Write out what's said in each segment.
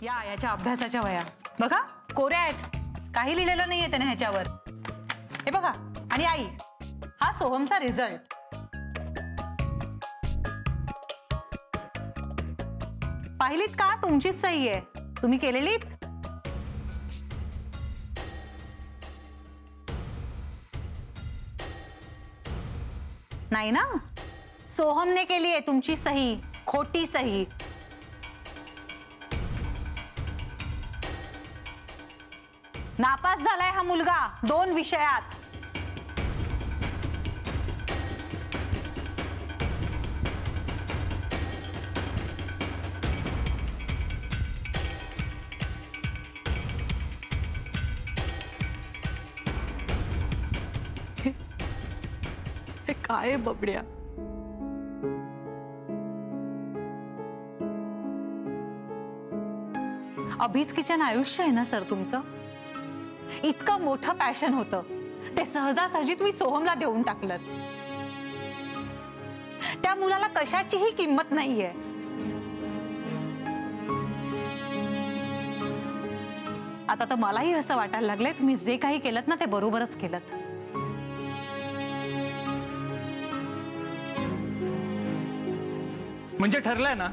याच्या अभ्यासाच्या वह्या बघा कोऱ्या आहेत, काही लिहिलेलं नाहीये त्याने ह्याच्यावर. हे बघा. आणि आई, हा सोहमचा रिझल्ट. पाहिलीत का? तुमचीच सही आहे. तुम्ही केलेलीत? नाही ना? सोहमने केली आहे तुमची सही, खोटी सही. नापास झालाय हा मुलगा 2 विषयात. हे काय बबड्या? अभिज किचन आयुष्य आहे ना सर तुमचं. इतकं मोठं पॅशन होतं, ते सहजासहजी तुम्ही सोहमला देऊन टाकलं. त्या मुलाला कशाचीही किंमत नाहीये. आता तर मलाही असं वाटायला लागलंय तुम्ही जे काही केलत ना ते बरोबरच केलत. म्हणजे ठरलंय ना,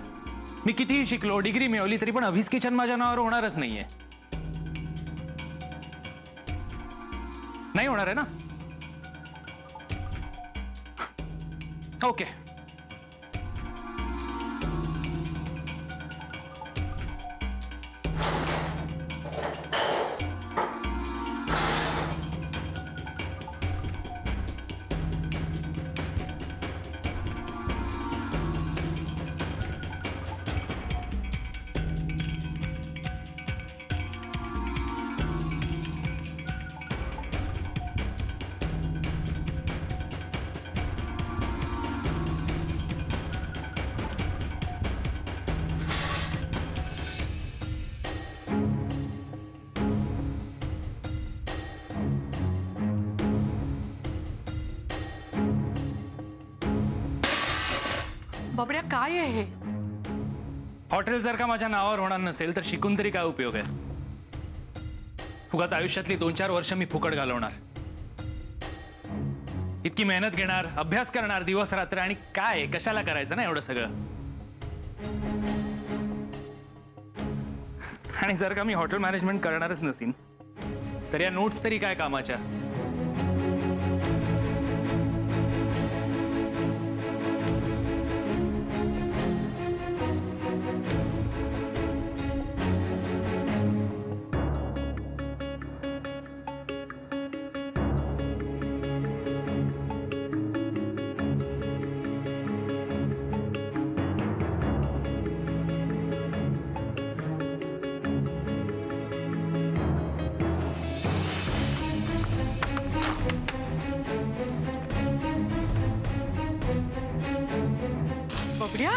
मी कितीही शिकलो, डिग्री मिळवली तरी पण अभिज किचन माझ्या नावावर होणारच नाहीये. नाही होणार आहे ना? ओके. बबड्या काय आहे हे? हॉटेल जर का माझ्या नावावर होणार नसेल तर शिकून तरी काय उपयोग आहे? उगाच आयुष्यातली 2-4 वर्ष मी फुकट घालवणार. इतकी मेहनत घेणार, अभ्यास करणार दिवस रात्र, आणि काय कशाला करायचं ना एवढं सगळं? आणि जर का मी हॉटेल मॅनेजमेंट करणारच नसीन तर या नोट्स तरी काय कामाच्या? बबड्या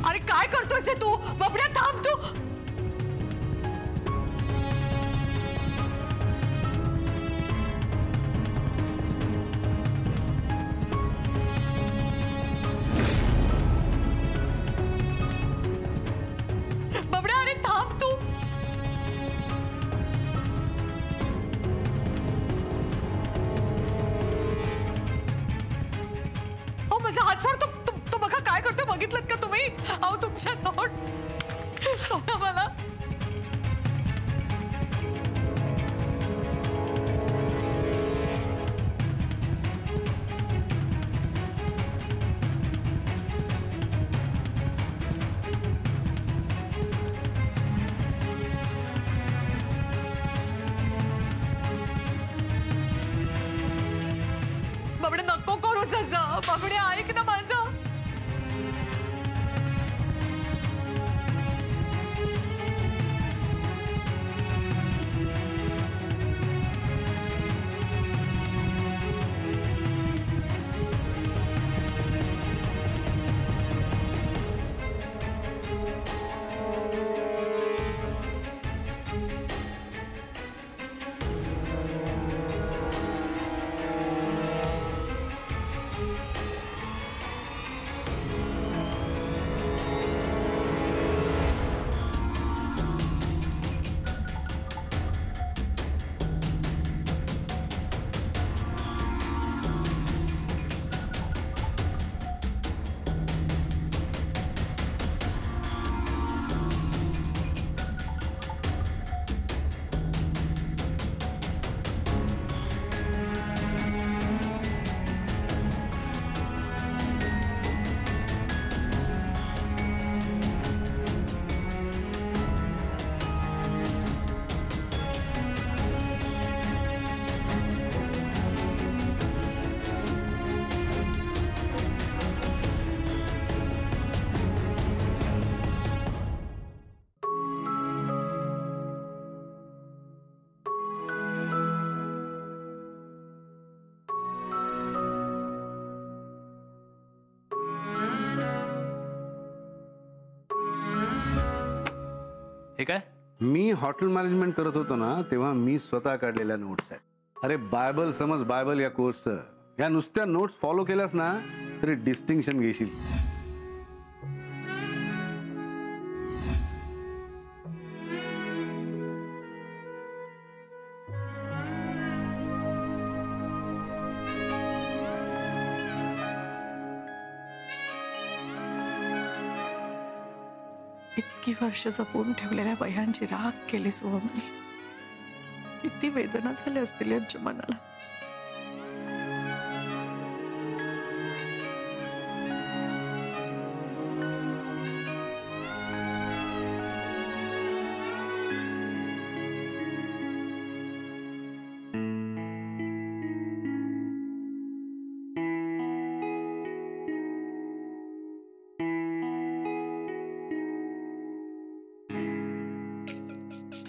अरे काय करतोयस तू? बबड्या थांब तू. बबड्या अरे थांब तू. ओ माझा हात सोड. तू बघा काय करतो, बघितलं का तुम्ही? अहो तुमच्या नोट्स सोडा मला. काय? मी हॉटेल मॅनेजमेंट करत होतो ना, तेव्हा मी स्वतः काढलेल्या नोट्स आहेत. अरे बायबल समज बायबल या कोर्सचं. या नुसत्या नोट्स फॉलो केल्यास ना तरी डिस्टिंक्शन घेशील. इतकी वर्ष जपून ठेवलेल्या वह्यांची राख केली सोहमने. किती वेदना झाल्या असतील यांच्या मनाला.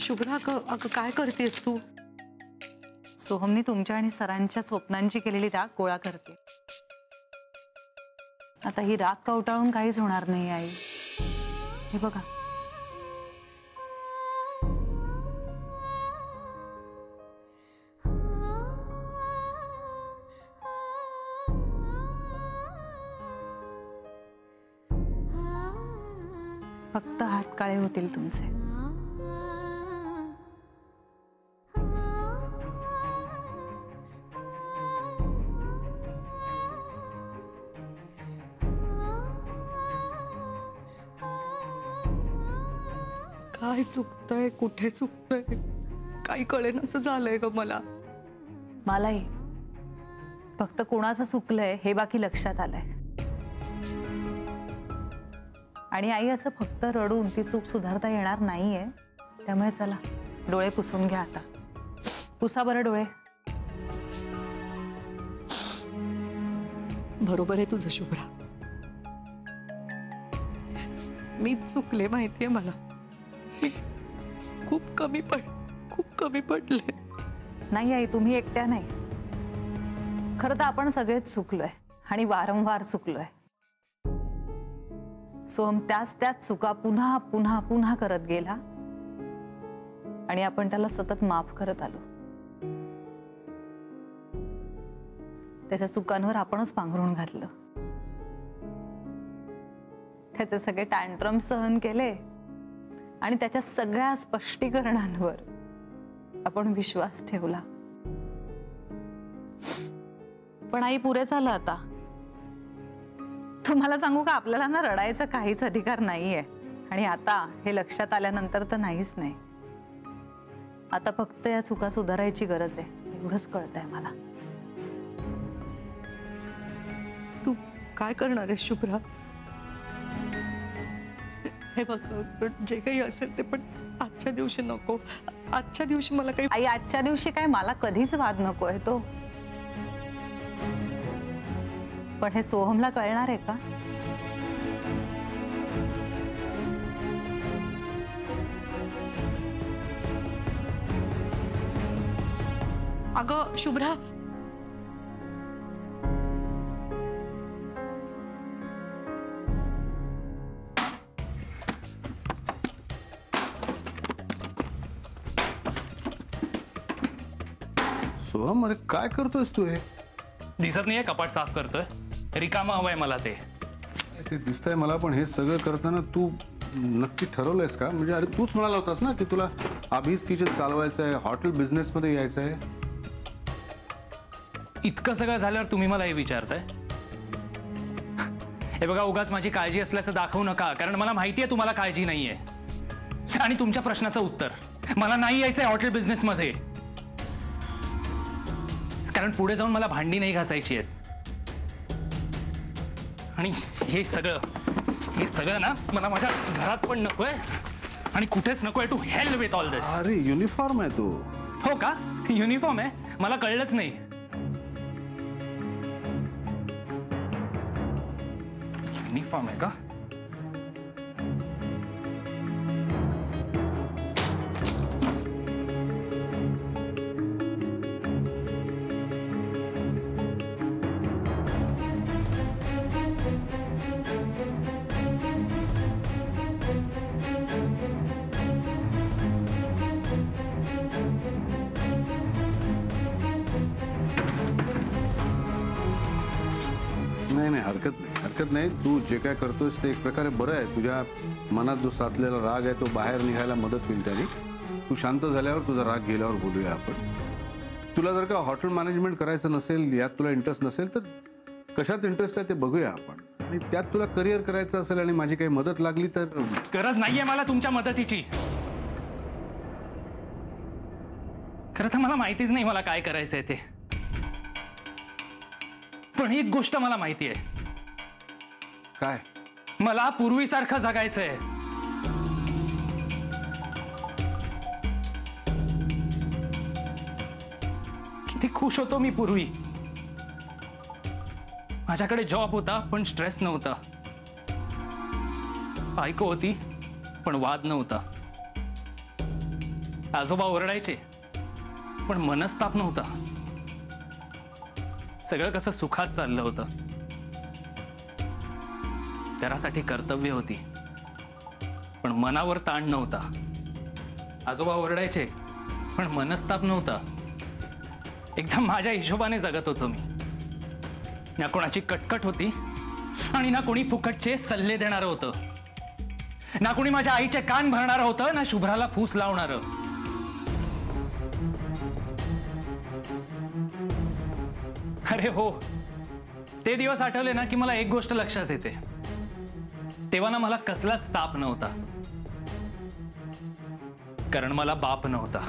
शुभ्रा, अगं काय करतेस तू? सोहमनी तुमच्या आणि सरांच्या स्वप्नांची केलेली राख गोळा करते. आता ही राख कवटाळून काहीच होणार नाही आई. हे बघा, फक्त हात काळे होतील तुमचे. काय चुकतंय, कुठे चुकतंय, काही कळेनासं झालंय ग मला. मलाही फक्त कोणाचं चुकलंय हे बाकी लक्षात आलंय. आणि आई, असं फक्त रडून ती चूक सुधारता येणार नाहीये. त्यामुळे चला डोळे पुसून घ्या. आता पुसा बरं डोळे. बरोबर आहे तुझं शुभ्रा. मी चुकले माहितीये मला. मी खूप कमी पडले. नाही आई, तुम्ही एकट्या नाही. खरं तर आपण सगळेच चुकलोय आणि वारंवार चुकलोय. सोहम त्याच चुका पुन्हा पुन्हा पुन्हा करत गेला आणि आपण त्याला सतत माफ करत आलो. त्याच्या चुकांवर आपणच पांघरून घातलं. त्याचे सगळे टँट्रम सहन केले आणि त्याच्या सगळ्या स्पष्टीकरणांवर आपण विश्वास ठेवला. पण आई, पुरे झालं आता. तुम्हाला सांगू का, आपल्याला ना रडायचा काहीच अधिकार नाहीये. आणि आता हे लक्षात आल्यानंतर तर नाहीच नाही. आता फक्त या चुका सुधारायची गरज आहे, एवढंच कळतंय मला. तू काय करणार आहेस शुभ्रा? हे बघ, जे काही असेल ते पण आजच्या दिवशी नको. आजच्या दिवशी मला काही. आई, आजच्या दिवशी काय, मला कधीच वाद नकोय तो. पण हे सोहमला कळणार आहे का? अगं शुभ्रा, सोहम, अरे काय करतोयस तू? हे दिसत नाहीये कपाट साफ करतोय? रिकामा हवंय मला ते. ते दिसतंय मला, पण हे सगळं करताना तू नक्की ठरवलंयस का? म्हणजे अरे तूच म्हणाला होतास ना की तुला अभिज किचन चालवायचं आहे, हॉटेल बिझनेस मध्ये यायचं आहे. इतकं सगळं झाल्यावर तुम्ही मला हे विचारताय? हे बघा, उगाच माझी काळजी असल्याचं दाखवू नका, कारण मला माहितीये तुम्हाला काळजी नाहीये. आणि तुमच्या प्रश्नाचं उत्तर, मला नाही यायचंय हॉटेल बिझनेस मध्ये. कारण पुढे जाऊन मला भांडी नाही घासायची आहेत. आणि हे सगळं ना मला माझ्या घरात पण नकोय आणि कुठेच नकोय. टू हेल विथ ऑल दिस. अरे युनिफॉर्म आहे तो. हो का? युनिफॉर्म आहे? मला कळलंच नाही. युनिफॉर्म आहे का? नाही, हरकत नाही. तू जे काय करतोस ते एक प्रकारे बरं आहे. तुझ्या मनात जो साचलेला राग आहे तो बाहेर निघायला मदत होईल त्याने. तू शांत झाल्यावर तुझा राग गेल्यावर बोलूया आपण. तुला जर का हॉटेल मॅनेजमेंट करायचं नसेल, यात तुला इंटरेस्ट नसेल, तर कशात इंटरेस्ट आहे ते बघूया आपण. आणि त्यात तुला करिअर करायचं असेल आणि माझी काही मदत लागली तर. गरज नाहीये मला तुमच्या मदतीची. खरं तर मला माहितीच नाही मला काय करायचंय ते. पण एक गोष्ट मला माहिती आहे. काय? मला पूर्वीसारखं जगायचंय. किती खुश होतो मी पूर्वी. माझ्याकडे जॉब होता पण स्ट्रेस नव्हता. बायको होती पण वाद नव्हता. आजोबा ओरडायचे पण मनस्ताप नव्हता. सगळं कसं सुखात चाललं होतं. घरासाठी कर्तव्य होती पण मनावर ताण नव्हता. आजोबा ओरडायचे पण मनस्ताप नव्हता. एकदम माझ्या हिशोबाने जगत होतो मी. ना कोणाची कटकट होती आणि ना कोणी फुकटचे सल्ले देणारं होतं. ना कोणी माझ्या आईचे कान भरणारं होतं, ना शुभ्राला फूस लावणारं. अरे हो, ते दिवस आठवले ना की मला एक गोष्ट लक्षात येते. तेव्हा ना मला कसलाच ताप नव्हता, कारण मला बाप नव्हता.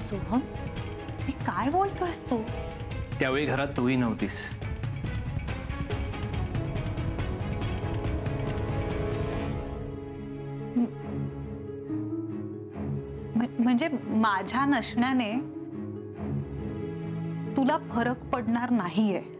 सोहम, मी काय बोलतोयस तू? त्यावेळी घरात तूही नव्हतीस. म्हणजे माझ्या नसण्याने तुला फरक पडणार नाहीये.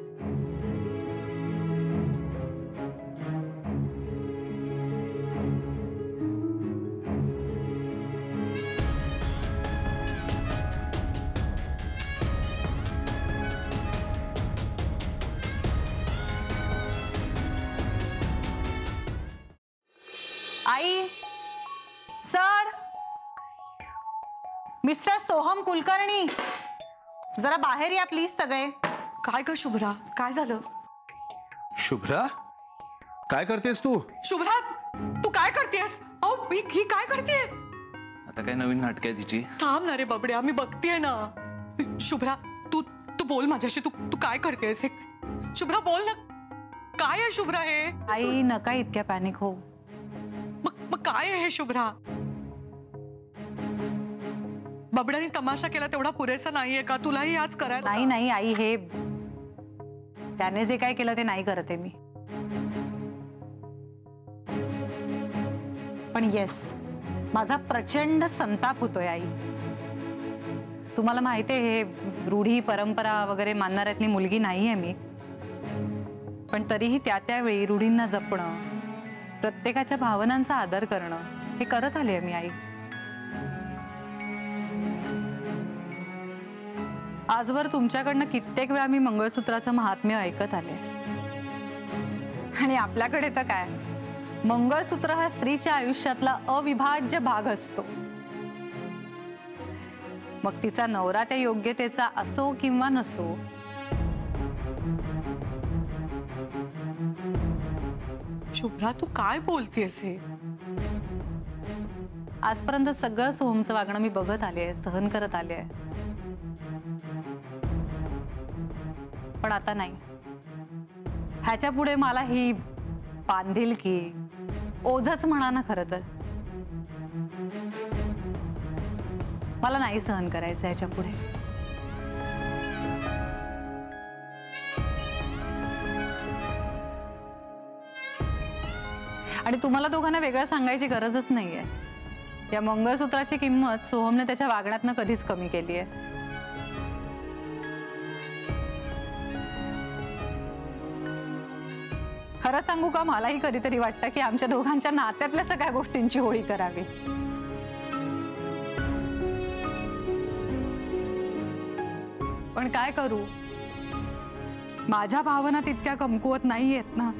आई, सर, मिस्टर सोहम कुलकर्णी, जरा बाहेर या प्लीज सगळे. काय ग शुभ्रा, काय झालं? शुभ्रा, काय करतेस तू? शुभ्रा, तू काय करतेस? अहो मी ही काय करते? आता काय नवीन नाटक आहे तिची? थांब ना रे बबड्या, मी बघतेय ना. शुभ्रा, तू तू बोल माझ्याशी. तू तू काय करतेस? शुभ्रा बोल ना, काय आहे शुभ्रा हे? आई नका इतक्या पॅनिक हो. मग काय आहे हे शुभ्रा? बबड्याने तमाशा केला तेवढा पुरेसा नाहीये का? तुलाही आज करायला? नाही नाही आई, हे त्याने जे काय केलं ते नाही करते मी. पण येस, माझा प्रचंड संताप होतोय आई. तुम्हाला माहिती आहे हे रूढी परंपरा वगैरे मानणाऱ्यातली मुलगी नाहीये मी. पण तरीही त्यावेळी रूढींना जपणं, प्रत्येकाच्या भावनांचा आदर करणं हे करत आले मी आई. आजवर तुमच्याकडनं कित्येक वेळा मी मंगळसूत्राचं महात्म्य ऐकत आले. आणि आपल्याकडे तर काय, मंगळसूत्र हा स्त्रीच्या आयुष्यातला अविभाज्य भाग असतो. मग तिचा नवरा त्या योग्यतेचा असो किंवा नसो, शुभ्रा तू काय बोलतेस हे? आजपर्यंत सगळं सोहमचं वागणं मी बघत आले, सहन करत आले. पण आता नाही. ह्याच्या पुढे मला ही बांधिलकी, ओझच म्हणा ना खरं तर, मला नाही सहन करायचं ह्याच्या पुढे. आणि तुम्हाला दोघांना वेगळं सांगायची गरजच नाहीये. या मंगळसूत्राची किंमत सोहमने त्याच्या वागण्यातनं कधीच कमी केली आहे. खरं सांगू का, मलाही कधीतरी वाटतं की आमच्या दोघांच्या नात्यातल्या सगळ्या गोष्टींची होळी करावी. पण काय करू, माझ्या भावना तितक्या कमकुवत नाहीयेत ना.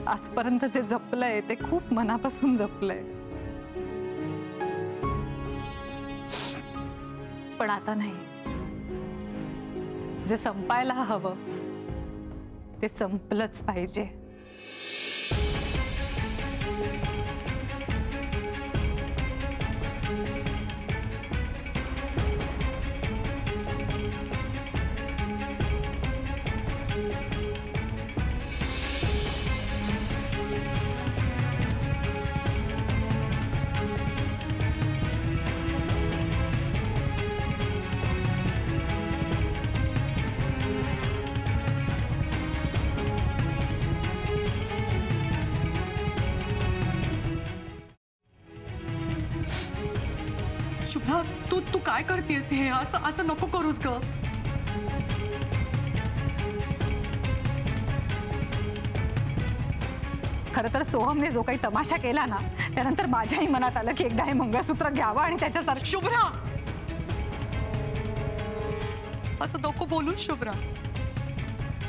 आजपर्यंत जे जपलंय ते खूप मनापासून जपलंय. पण आता नाही. जे संपायला हवं ते संपलंच पाहिजे. शुभ्रा, तू काय करतेस हे? असं असं नको करूस ग. खरं तर सोहमने जो काही तमाशा केला ना, त्यानंतर माझ्याही मनात आलं की एकदा हे मंगळसूत्र घ्यावं आणि त्याच्यासारखं. शुभ्रा, असं नको बोलू शुभ्रा.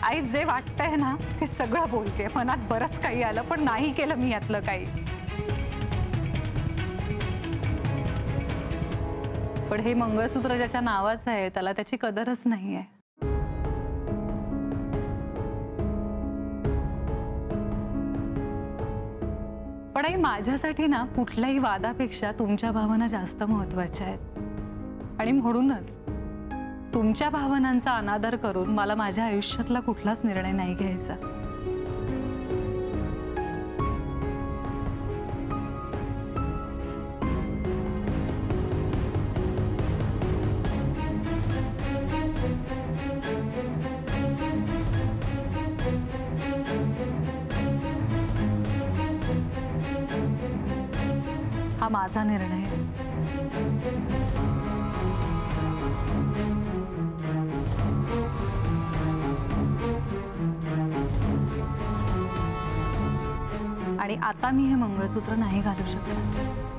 आई, जे वाटतंय ना ते सगळं बोलते. मनात बरंच काही आलं, पण नाही केलं मी यातलं काही. पण हे मंगळसूत्र ज्याच्या नावाचं आहे त्याला त्याची कदरच नाहीये. पण आई, माझ्यासाठी ना कुठल्याही वादापेक्षा तुमच्या भावना जास्त महत्वाच्या आहेत. आणि म्हणूनच तुमच्या भावनांचा अनादर करून मला माझ्या आयुष्यातला कुठलाच निर्णय नाही घ्यायचा. हा माझा निर्णय आहे. आणि आता मी हे मंगळसूत्र नाही घालू शकत.